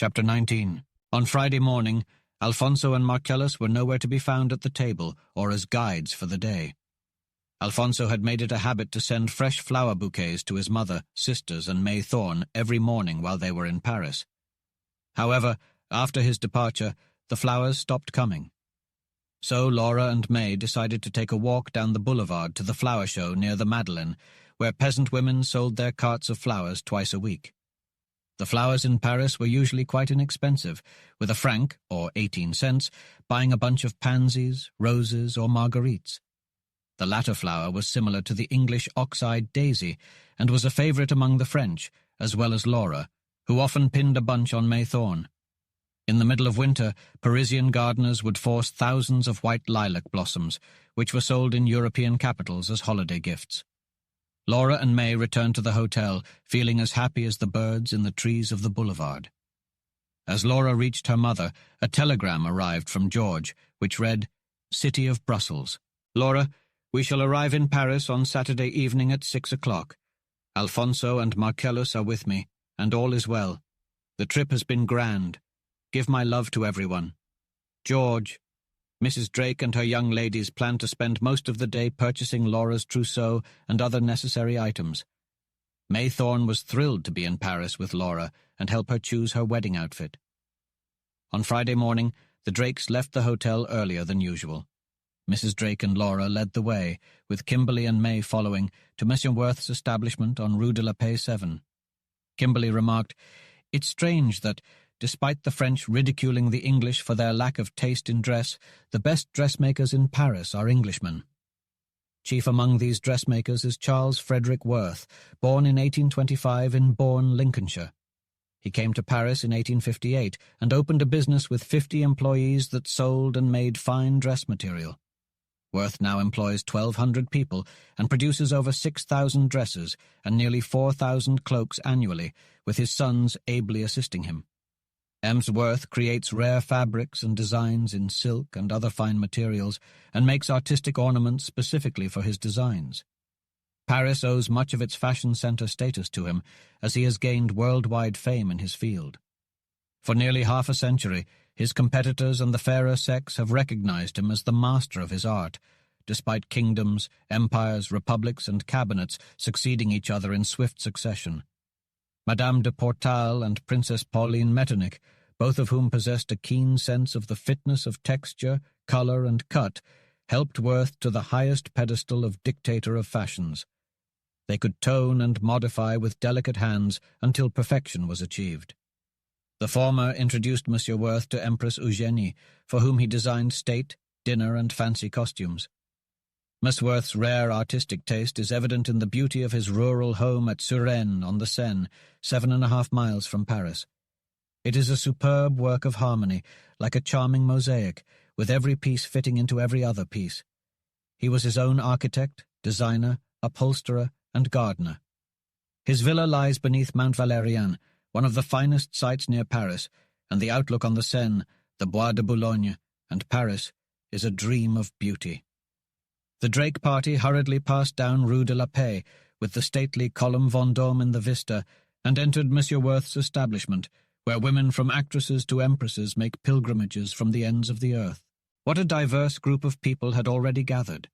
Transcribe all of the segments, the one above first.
Chapter 19. On Friday morning, Alfonso and Marcellus were nowhere to be found at the table or as guides for the day. Alfonso had made it a habit to send fresh flower bouquets to his mother, sisters, and May Thorn every morning while they were in Paris. However, after his departure, the flowers stopped coming. So Laura and May decided to take a walk down the boulevard to the flower show near the Madeleine, where peasant women sold their carts of flowers twice a week. The flowers in Paris were usually quite inexpensive, with a franc, or 18 cents, buying a bunch of pansies, roses, or marguerites. The latter flower was similar to the English ox-eyed daisy, and was a favourite among the French, as well as Laura, who often pinned a bunch on May Thorn. In the middle of winter, Parisian gardeners would force thousands of white lilac blossoms, which were sold in European capitals as holiday gifts. Laura and May returned to the hotel, feeling as happy as the birds in the trees of the boulevard. As Laura reached her mother, a telegram arrived from George, which read, "City of Brussels. Laura, we shall arrive in Paris on Saturday evening at 6 o'clock. Alfonso and Marcellus are with me, and all is well. The trip has been grand. Give my love to everyone. George." Mrs. Drake and her young ladies planned to spend most of the day purchasing Laura's trousseau and other necessary items. May Thorn was thrilled to be in Paris with Laura and help her choose her wedding outfit. On Friday morning, the Drakes left the hotel earlier than usual. Mrs. Drake and Laura led the way, with Kimberly and May following, to Monsieur Worth's establishment on Rue de la Paix 7. Kimberly remarked, "It's strange that, despite the French ridiculing the English for their lack of taste in dress, the best dressmakers in Paris are Englishmen." Chief among these dressmakers is Charles Frederick Worth, born in 1825 in Bourne, Lincolnshire. He came to Paris in 1858 and opened a business with 50 employees that sold and made fine dress material. Worth now employs 1,200 people and produces over 6,000 dresses and nearly 4,000 cloaks annually, with his sons ably assisting him. Worth creates rare fabrics and designs in silk and other fine materials, and makes artistic ornaments specifically for his designs. Paris owes much of its fashion centre status to him, as he has gained worldwide fame in his field. For nearly half a century, his competitors and the fairer sex have recognized him as the master of his art, despite kingdoms, empires, republics, and cabinets succeeding each other in swift succession. Madame de Portal and Princess Pauline Metternich, both of whom possessed a keen sense of the fitness of texture, colour, and cut, helped Worth to the highest pedestal of dictator of fashions. They could tone and modify with delicate hands until perfection was achieved. The former introduced Monsieur Worth to Empress Eugénie, for whom he designed state, dinner, and fancy costumes. Miss Worth's rare artistic taste is evident in the beauty of his rural home at Suresnes on the Seine, 7.5 miles from Paris. It is a superb work of harmony, like a charming mosaic, with every piece fitting into every other piece. He was his own architect, designer, upholsterer, and gardener. His villa lies beneath Mount Valérien, one of the finest sites near Paris, and the outlook on the Seine, the Bois de Boulogne, and Paris is a dream of beauty. The Drake party hurriedly passed down Rue de la Paix, with the stately column Vendôme in the vista, and entered Monsieur Worth's establishment, where women from actresses to empresses make pilgrimages from the ends of the earth. What a diverse group of people had already gathered.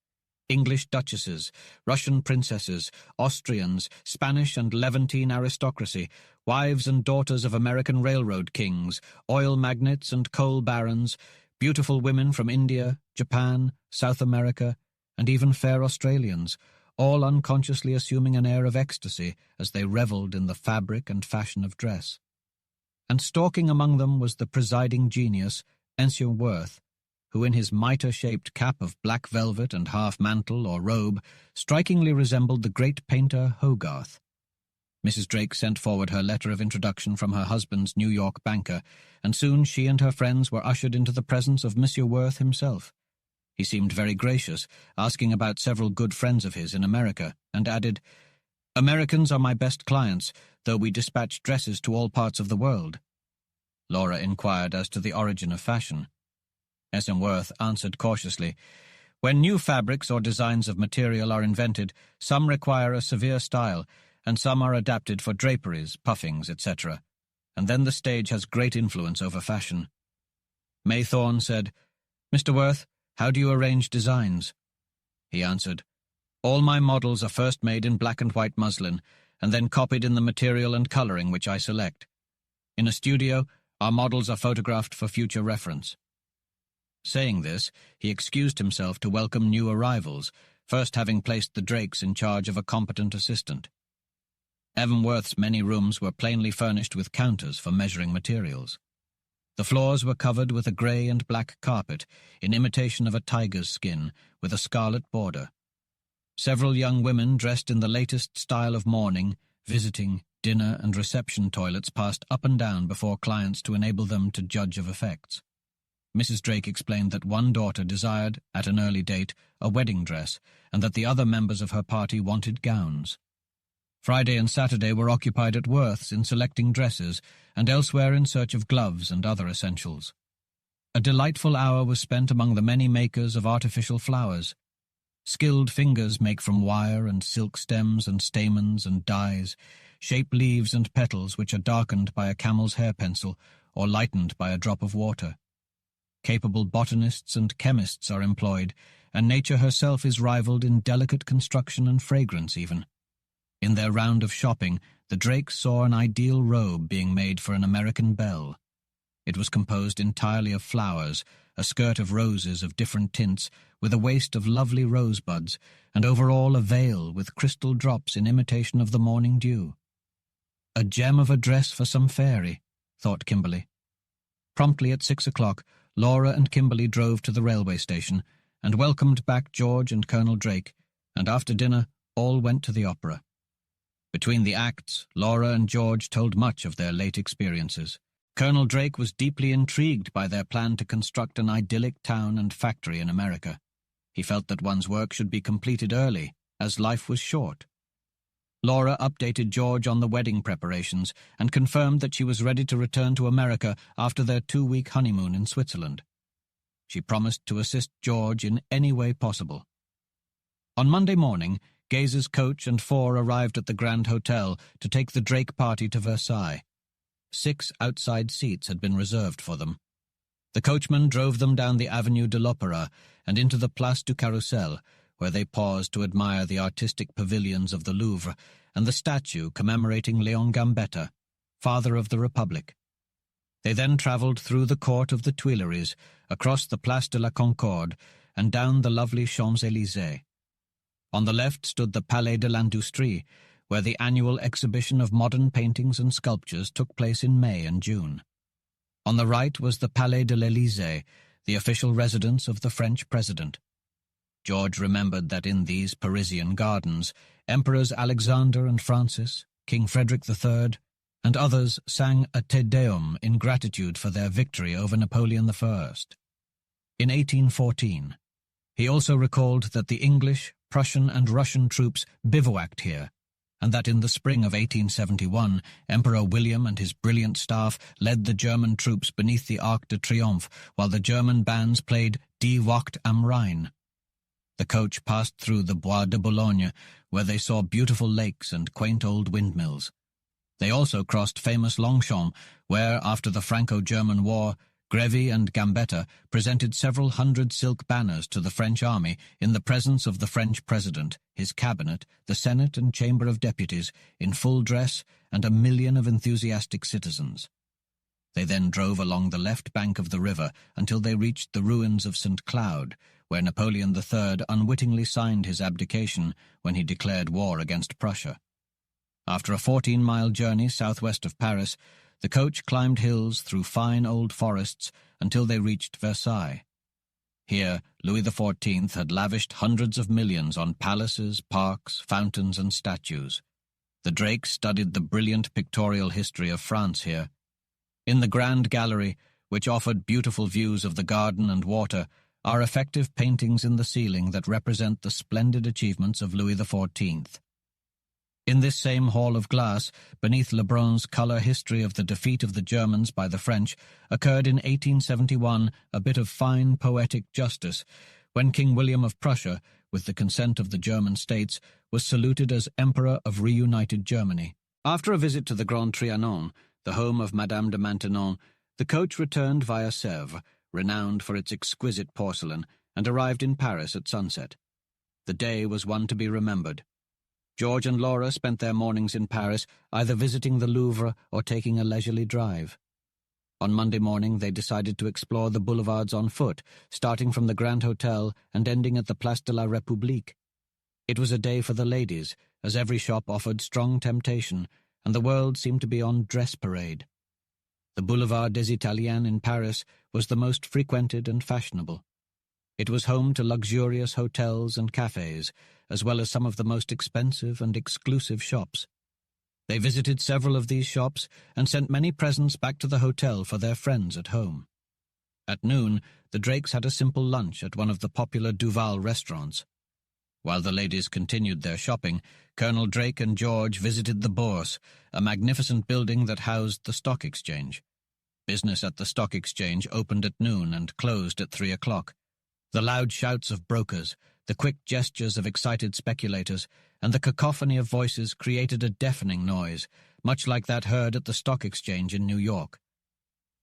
English duchesses, Russian princesses, Austrians, Spanish and Levantine aristocracy, wives and daughters of American railroad kings, oil magnates and coal barons, beautiful women from India, Japan, South America, and even fair Australians, all unconsciously assuming an air of ecstasy as they revelled in the fabric and fashion of dress. And stalking among them was the presiding genius, Monsieur Worth, who in his mitre-shaped cap of black velvet and half-mantle or robe strikingly resembled the great painter Hogarth. Mrs. Drake sent forward her letter of introduction from her husband's New York banker, and soon she and her friends were ushered into the presence of Monsieur Worth himself. He seemed very gracious, asking about several good friends of his in America, and added, "Americans are my best clients, though we dispatch dresses to all parts of the world." Laura inquired as to the origin of fashion. S.M. Worth answered cautiously, "When new fabrics or designs of material are invented, some require a severe style, and some are adapted for draperies, puffings, etc. and then the stage has great influence over fashion. May Thorn said, "Mr. Worth, how do you arrange designs?" He answered, "All my models are first made in black and white muslin, and then copied in the material and coloring which I select. In a studio, our models are photographed for future reference." Saying this, he excused himself to welcome new arrivals, first having placed the Drakes in charge of a competent assistant. Evan Worth's many rooms were plainly furnished with counters for measuring materials. The floors were covered with a grey and black carpet, in imitation of a tiger's skin, with a scarlet border. Several young women dressed in the latest style of mourning, visiting, dinner and reception toilets passed up and down before clients to enable them to judge of effects. Mrs. Drake explained that one daughter desired, at an early date, a wedding dress, and that the other members of her party wanted gowns. Friday and Saturday were occupied at Worth's in selecting dresses, and elsewhere in search of gloves and other essentials. A delightful hour was spent among the many makers of artificial flowers. Skilled fingers make from wire and silk stems and stamens and dyes, shape leaves and petals which are darkened by a camel's hair pencil or lightened by a drop of water. Capable botanists and chemists are employed, and nature herself is rivaled in delicate construction and fragrance even. In their round of shopping, the Drakes saw an ideal robe being made for an American belle. It was composed entirely of flowers, a skirt of roses of different tints, with a waist of lovely rosebuds, and over all a veil with crystal drops in imitation of the morning dew. A gem of a dress for some fairy, thought Kimberly. Promptly at 6 o'clock, Laura and Kimberly drove to the railway station, and welcomed back George and Colonel Drake, and after dinner all went to the opera. Between the acts, Laura and George told much of their late experiences. Colonel Drake was deeply intrigued by their plan to construct an idyllic town and factory in America. He felt that one's work should be completed early, as life was short. Laura updated George on the wedding preparations and confirmed that she was ready to return to America after their 2-week honeymoon in Switzerland. She promised to assist George in any way possible. On Monday morning, Gaze's coach and 4 arrived at the Grand Hotel to take the Drake party to Versailles. 6 outside seats had been reserved for them. The coachman drove them down the Avenue de l'Opéra and into the Place du Carrousel, where they paused to admire the artistic pavilions of the Louvre and the statue commemorating Léon Gambetta, father of the Republic. They then travelled through the court of the Tuileries, across the Place de la Concorde, and down the lovely Champs-Élysées. On the left stood the Palais de l'Industrie, where the annual exhibition of modern paintings and sculptures took place in May and June. On the right was the Palais de l'Élysée, the official residence of the French president. George remembered that in these Parisian gardens, Emperors Alexander and Francis, King Frederick III, and others sang a Te Deum in gratitude for their victory over Napoleon I. In 1814, he also recalled that the English, Prussian and Russian troops bivouacked here, and that in the spring of 1871, Emperor William and his brilliant staff led the German troops beneath the Arc de Triomphe, while the German bands played Die Wacht am Rhein. The coach passed through the Bois de Boulogne, where they saw beautiful lakes and quaint old windmills. They also crossed famous Longchamps, where, after the Franco-German War, Grevy and Gambetta presented several hundred silk banners to the French army in the presence of the French president, his cabinet, the Senate and Chamber of Deputies, in full dress, and a million of enthusiastic citizens. They then drove along the left bank of the river until they reached the ruins of St. Cloud, where Napoleon III unwittingly signed his abdication when he declared war against Prussia. After a 14-mile journey southwest of Paris, the coach climbed hills through fine old forests until they reached Versailles. Here, Louis XIV had lavished hundreds of millions on palaces, parks, fountains, and statues. The Drakes studied the brilliant pictorial history of France here. In the Grand Gallery, which offered beautiful views of the garden and water, are effective paintings in the ceiling that represent the splendid achievements of Louis XIV. In this same hall of glass, beneath Lebrun's color history of the defeat of the Germans by the French, occurred in 1871 a bit of fine poetic justice, when King William of Prussia, with the consent of the German states, was saluted as Emperor of reunited Germany. After a visit to the Grand Trianon, the home of Madame de Maintenon, the coach returned via Sèvres, renowned for its exquisite porcelain, and arrived in Paris at sunset. The day was one to be remembered. George and Laura spent their mornings in Paris, either visiting the Louvre or taking a leisurely drive. On Monday morning, they decided to explore the boulevards on foot, starting from the Grand Hotel and ending at the Place de la République. It was a day for the ladies, as every shop offered strong temptation, and the world seemed to be on dress parade. The Boulevard des Italiens in Paris was the most frequented and fashionable. It was home to luxurious hotels and cafes, as well as some of the most expensive and exclusive shops. They visited several of these shops and sent many presents back to the hotel for their friends at home. At noon, the Drakes had a simple lunch at one of the popular Duval restaurants. While the ladies continued their shopping, Colonel Drake and George visited the Bourse, a magnificent building that housed the stock exchange. Business at the stock exchange opened at noon and closed at 3 o'clock. The loud shouts of brokers, the quick gestures of excited speculators, and the cacophony of voices created a deafening noise, much like that heard at the stock exchange in New York.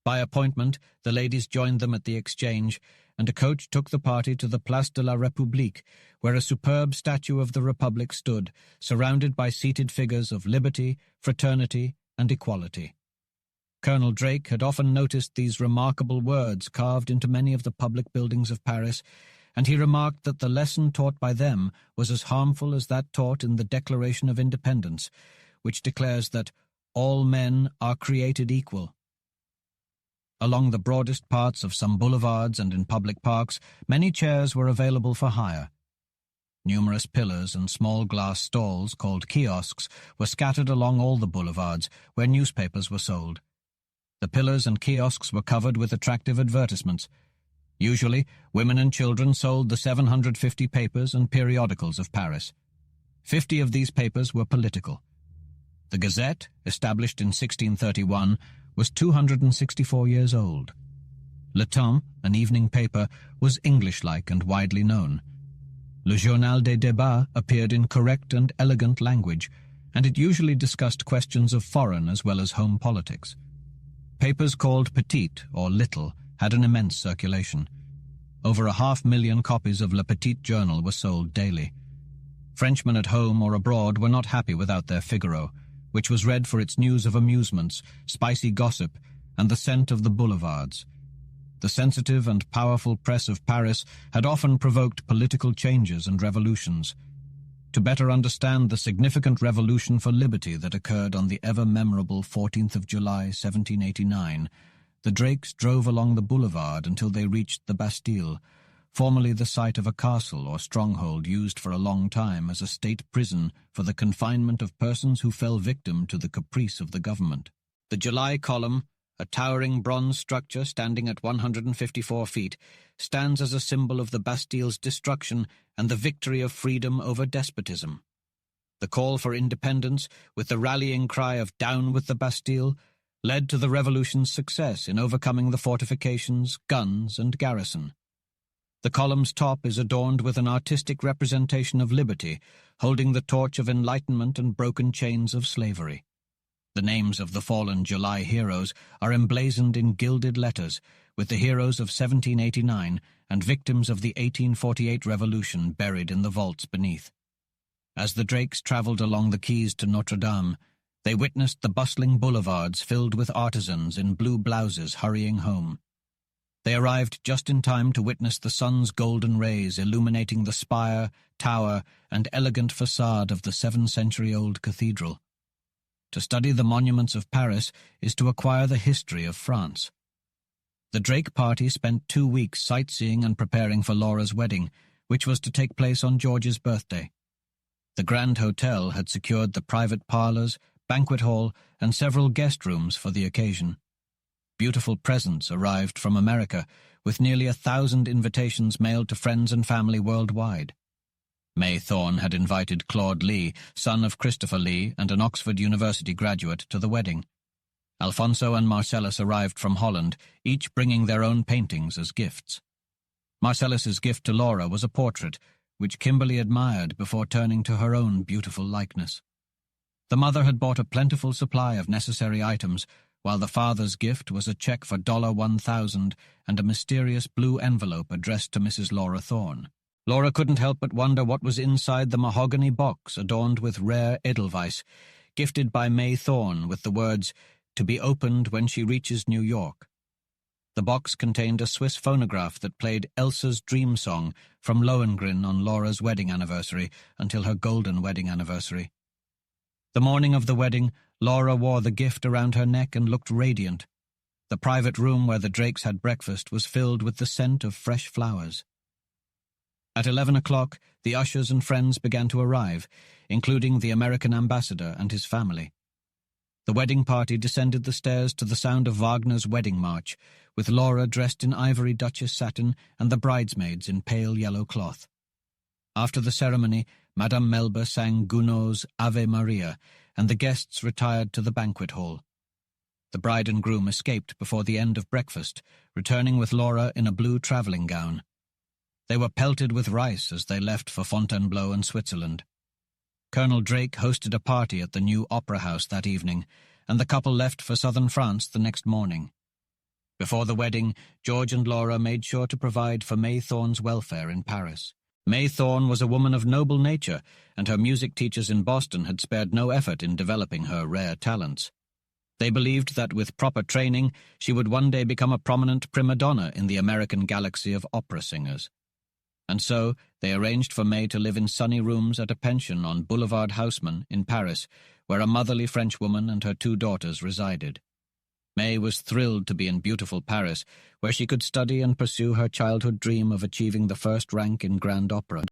By appointment, the ladies joined them at the exchange, and a coach took the party to the Place de la République, where a superb statue of the Republic stood, surrounded by seated figures of liberty, fraternity, and equality. Colonel Drake had often noticed these remarkable words carved into many of the public buildings of Paris, and he remarked that the lesson taught by them was as harmful as that taught in the Declaration of Independence, which declares that all men are created equal. Along the broadest parts of some boulevards and in public parks, many chairs were available for hire. Numerous pillars and small glass stalls, called kiosks, were scattered along all the boulevards, where newspapers were sold. The pillars and kiosks were covered with attractive advertisements. Usually, women and children sold the 750 papers and periodicals of Paris. 50 of these papers were political. The Gazette, established in 1631, was 264 years old. Le Temps, an evening paper, was English-like and widely known. Le Journal des Débats appeared in correct and elegant language, and it usually discussed questions of foreign as well as home politics. Papers called Petite, or Little, had an immense circulation. Over 500,000 copies of Le Petit Journal were sold daily. Frenchmen at home or abroad were not happy without their Figaro, which was read for its news of amusements, spicy gossip, and the scent of the boulevards. The sensitive and powerful press of Paris had often provoked political changes and revolutions. To better understand the significant revolution for liberty that occurred on the ever-memorable 14th of July, 1789, the Drakes drove along the boulevard until they reached the Bastille, formerly the site of a castle or stronghold used for a long time as a state prison for the confinement of persons who fell victim to the caprice of the government. The July column, a towering bronze structure standing at 154 feet, stands as a symbol of the Bastille's destruction and the victory of freedom over despotism. The call for independence, with the rallying cry of "Down with the Bastille," led to the revolution's success in overcoming the fortifications, guns, and garrison. The column's top is adorned with an artistic representation of liberty, holding the torch of enlightenment and broken chains of slavery. The names of the fallen July heroes are emblazoned in gilded letters, with the heroes of 1789 and victims of the 1848 revolution buried in the vaults beneath. As the Drakes traveled along the quays to Notre Dame, they witnessed the bustling boulevards filled with artisans in blue blouses hurrying home. They arrived just in time to witness the sun's golden rays illuminating the spire, tower, and elegant facade of the 7-century-old cathedral. To study the monuments of Paris is to acquire the history of France. The Drake party spent 2 weeks sightseeing and preparing for Laura's wedding, which was to take place on George's birthday. The Grand Hotel had secured the private parlors, banquet hall, and several guest rooms for the occasion. Beautiful presents arrived from America, with nearly 1,000 invitations mailed to friends and family worldwide. May Thorn had invited Claude Lee, son of Christopher Lee and an Oxford University graduate, to the wedding. Alfonso and Marcellus arrived from Holland, each bringing their own paintings as gifts. Marcellus's gift to Laura was a portrait, which Kimberly admired before turning to her own beautiful likeness. The mother had bought a plentiful supply of necessary items, while the father's gift was a check for $1,000 and a mysterious blue envelope addressed to Mrs. Laura Thorn. Laura couldn't help but wonder what was inside the mahogany box adorned with rare edelweiss, gifted by May Thorn with the words, "To be opened when she reaches New York." The box contained a Swiss phonograph that played Elsa's Dream Song from Lohengrin on Laura's wedding anniversary until her golden wedding anniversary. The morning of the wedding, Laura wore the gift around her neck and looked radiant. The private room where the Drakes had breakfast was filled with the scent of fresh flowers. At 11 o'clock, the ushers and friends began to arrive, including the American ambassador and his family. The wedding party descended the stairs to the sound of Wagner's Wedding March, with Laura dressed in ivory Duchess satin and the bridesmaids in pale yellow cloth. After the ceremony, Madame Melba sang Gounod's Ave Maria, and the guests retired to the banquet hall. The bride and groom escaped before the end of breakfast, returning with Laura in a blue travelling gown. They were pelted with rice as they left for Fontainebleau and Switzerland. Colonel Drake hosted a party at the new opera house that evening, and the couple left for southern France the next morning. Before the wedding, George and Laura made sure to provide for May Thorn's welfare in Paris. May Thorn was a woman of noble nature, and her music teachers in Boston had spared no effort in developing her rare talents. They believed that with proper training, she would one day become a prominent prima donna in the American galaxy of opera singers. And so they arranged for May to live in sunny rooms at a pension on Boulevard Haussmann in Paris, where a motherly Frenchwoman and her 2 daughters resided. May was thrilled to be in beautiful Paris, where she could study and pursue her childhood dream of achieving the first rank in grand opera.